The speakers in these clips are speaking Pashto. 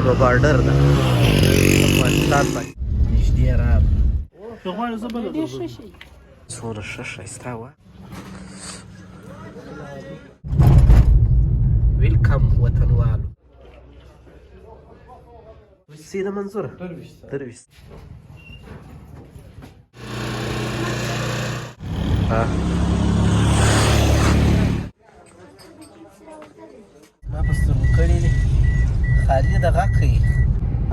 نو بارډر ده افغانستان باندې نږدې راغلو. څومره ښه ښایسته وه. ویلکم وطنوالو. څه ده منظوره؟ درویشت. ما په سترګو کړي دي. خالد غږ کوي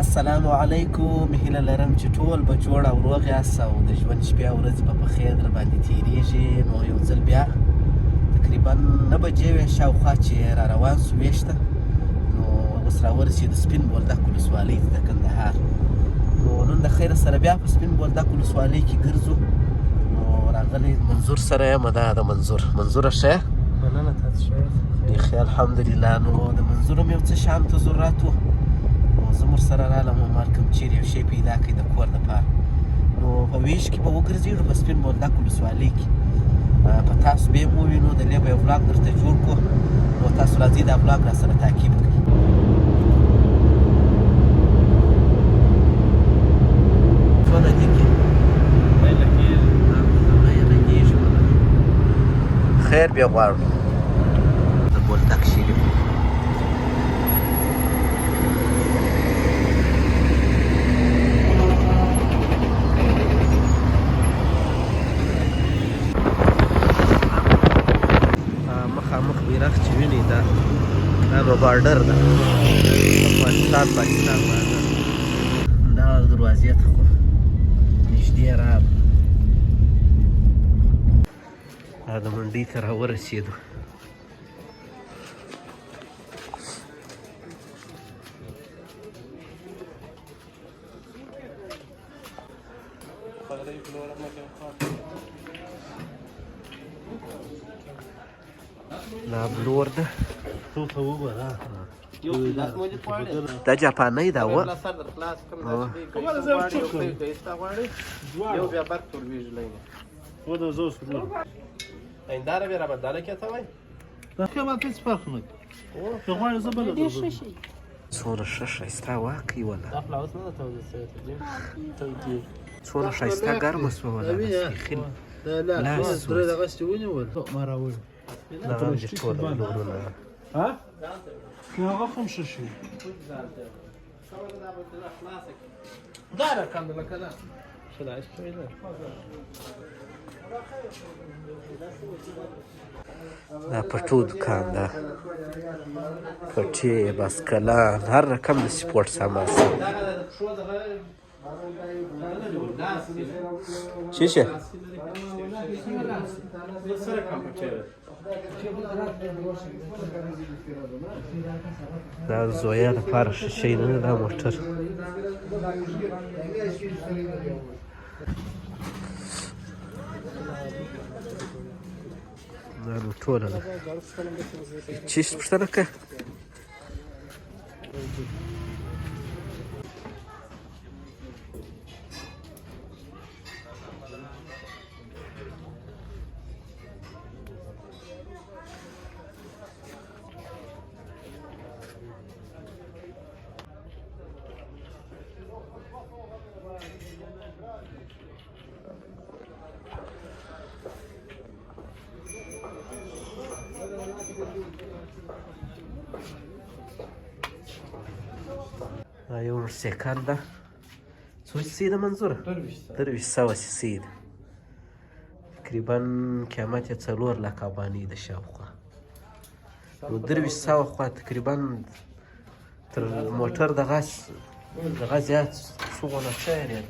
السلام علیکم، هیله لرم چې ټول به جوړ او روغ یاست او د ژوند شپې او ورځې به په خیر در باندې تېرېږي. نو یو ځل بیا تقریبا 9 بجې وې شاوخوا چې را روان سو ویشته، نو اوس راورسېدو سپین بولدک ولسوالۍ ته د کندهار. نو نن د خیره سره بیا په سپین بولدک ولسوالۍ کې ګرځو. نو راغلی منظور سره یم. دا د منظوره ښه یې؟ مننه، تاسو ښه یاست؟ بیخي الحمدلله. نو د منظور هم یو څه شیان تضرورات وو، نو زه مور سره رالم ومال کوم چیرې یو شی پیدا کړئ د کور دپاره. نو په ویش کې به وګرځېږو په سپین بولدک ولسوالۍ کې. په تاسو به یې ووینو، د دې به یو ولاګ درته جوړ کړو. نو تاسو راځئ دا ولاګ را سره تعقیب کړئ. څونه دقیقې خیر بیا غواړو د بولدک شریف. مخامخ بیرغ چې وینئ دا نو بارډر ده افغانستان پاکستان بارډر. دا دروازې ته خو نږدې راغلو. دا د منډۍ ته راورسېدو. دا بلور ده. دا جاپانۍ ده وه. څومره ښه ښایسته واقعي وله. څومره ښایسته ګرمه شوه وله. بیخي لاس سوځي. دغه هم دې ټوله بلورونه. هغه هم ښه شي. دا پټو دکان ده. پټې، باسکلان، هر رقم د سپورټ سامان شته. چی شه؟ دا زویا لپاره ښه شی نه ده دا موټر. دا نو ټوله ده. چی پوښتنه که؟ دا یو موټرسایکل ده. څو سي ده منظوره؟ 2300 سي ده. تقریبا قیمت یې 4 لک افغانۍ ده شاوخوا. نو 2300 خوا تقریبا تر موټر دغه زیات څومره څه یې ده؟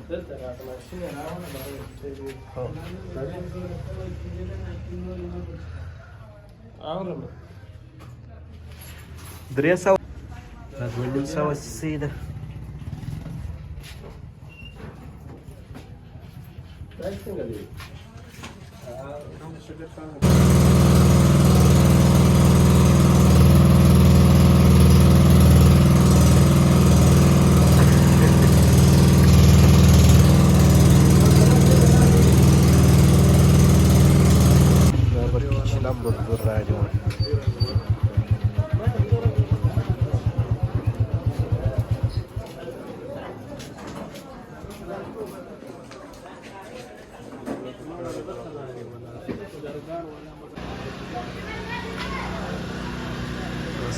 300 دا 200 سي ده.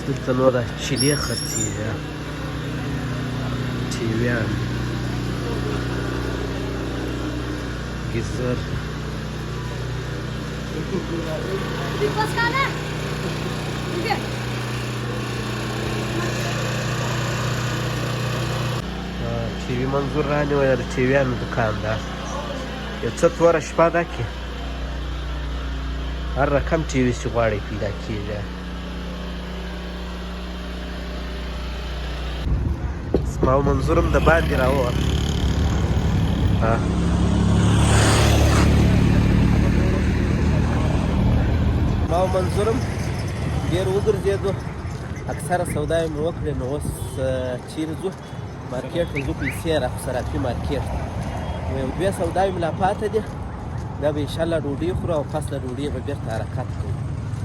دلته نور چیلې خرڅېږي ټیویان ګیزر ټي وي منظور رانیوی د ټیویانو دوکان ده یو څه توره شپه ده کې هر رقم ټي وي چې غواړئ پیدا کېږي زما او منظور هم د باندې راووت ما او منظور هم ډېر وګرځېدو اکثره سودا یې مې وکړې نو اوس چیرې ځو مارکیټ ته ځو پیسې را خو صرافي مارکیټ نو یو دوې سوداوې مې لا پاته دي بیا به انشاءالله ډوډۍ خورو او پس له ډوډۍ به بېرته حرکت کوو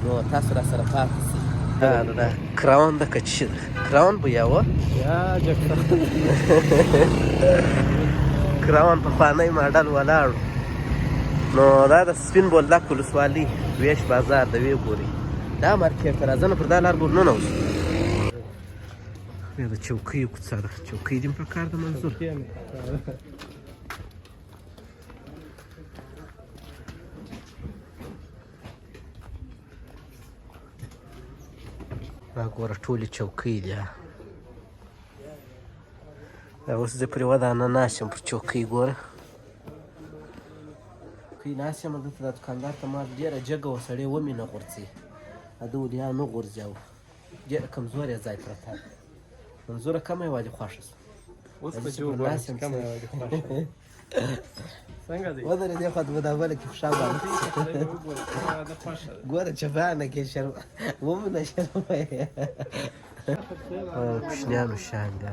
نو تاسو را سره پاتې شئ دا کراون ده که چی ده کراون به یا و کراون پخوانی ماډل ولاړو نو دا د سپین بولدک ولسوالي ویش بازار د وی ګوري دا مارکیټ ته راځه نو پر دا لار ګور ننوځو یا د چوکیو کوڅه ده چوکۍ دې هم په کار ده منظور دا ګوره ټولې چوکۍ دي دا اوس زه پرې ودانه ناست یم پر چوکۍ ګوره چوکۍ ناست یم دلته دا دوکاندار ته ما ډېره جګه وه سړی ومې نه غورځي ده ولیا نه غورځاوه ډېره کمزوری ځای پرته ده منظوره کمه یوازې خوښه شوه اوس په جو ګوره کمه یوازې خوښه څنګه دی ودرې دې خوا د مدابله کې فشار باندې ګوره چپانه کې شرم ومنه شرم کوچنیانو شیان دی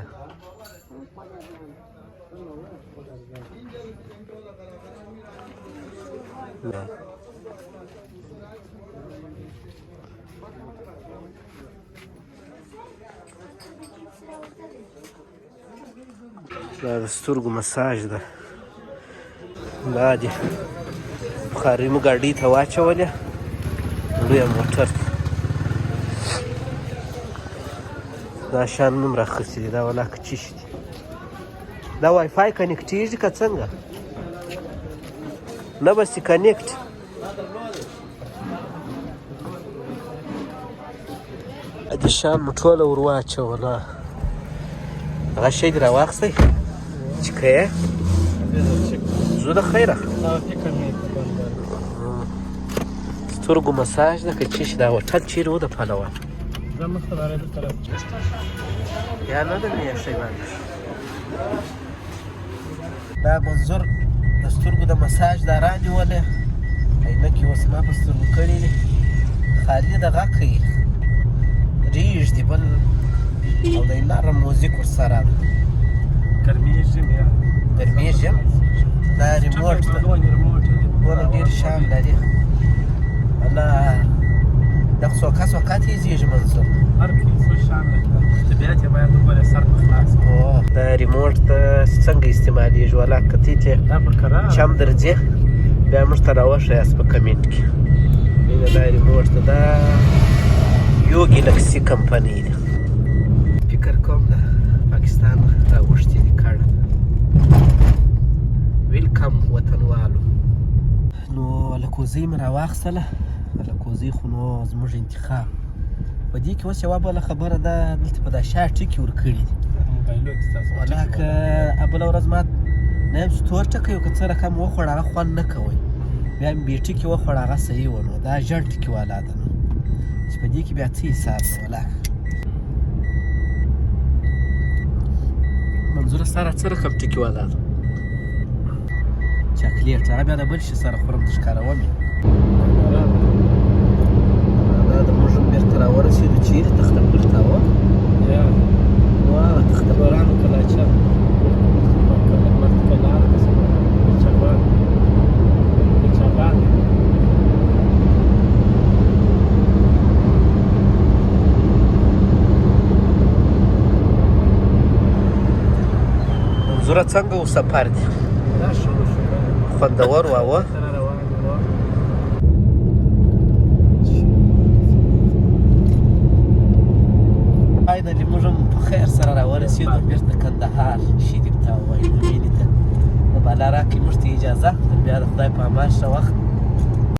دا د سترګو مساج ده دا دي بخاري مو ګاډۍ ته واچولې لویه موټر دا شیان هم راخیستي دي دا ولاکه چیش دي دا وای فای کنیکټېږي که څنګه نه بسې کنیکټ دې شیان مو ټوله ور واچوله هغه شی دې راواخیستی چې که یې زو د خیره سترګو مساج ده که چیش دا هوټل چیرې و د پلوه یا نه ده میاشتې باندې دا منظور د سترګو د مساج دا رانیولې عینکې اوس ما په سترګو کړي دي خالي دغه کوي رېږدي بل او د نرم موزیک ورسره ده ګرمېږي ګرمېږي دا ریموټ ده ګوره ډېر شیان لري الله دا څوکه څوکه تېزېږي منظور هر څه شیان لري طبیعت یې باید وګورې سر په خلاص دا ریموټ ته څنګه استعمالېږي ولا که ته چم درځي بیا موږ ته راوښیاست په کمنټ کې دا ریموټ ته دا یو ګلکسي کمپنۍ ده فکر کوم د پاکستان راوښتي دي کاڼه ویلکم وطنوالو نو لکوزۍ مې راواخیستله لکوزۍ خو نو زموږ انتخاب په دې کې اوس یوه بله خبره ده دلته په دا شا ټکي ورکړي دي ولا که بله ورځ ما نه یم چې تور ټکی که څه رقم وخوړ هغه خوند نه کوئ بیا مې بې ټکي وخوړ هغه صحیح و نو دا ژړ ټکي والا ده نو چې په دې کې بیا څه حساب دی ولا منظوره سره څه رقم ټکي والا ده چاکلیټ هغه بیا د بل شي سره خورم ښکاروم یې دا د موږ هم بېرته راورسېدو چیرې تخته پل ته وه تخته بارانو کلاچه منظوره څنګه و سفر دی خوندور واوه بیرته کندهار شیدې ته ووایو مینې ته نو بالا راکړي موږ ته اجازه تر بیا د خدای په امان شه وخت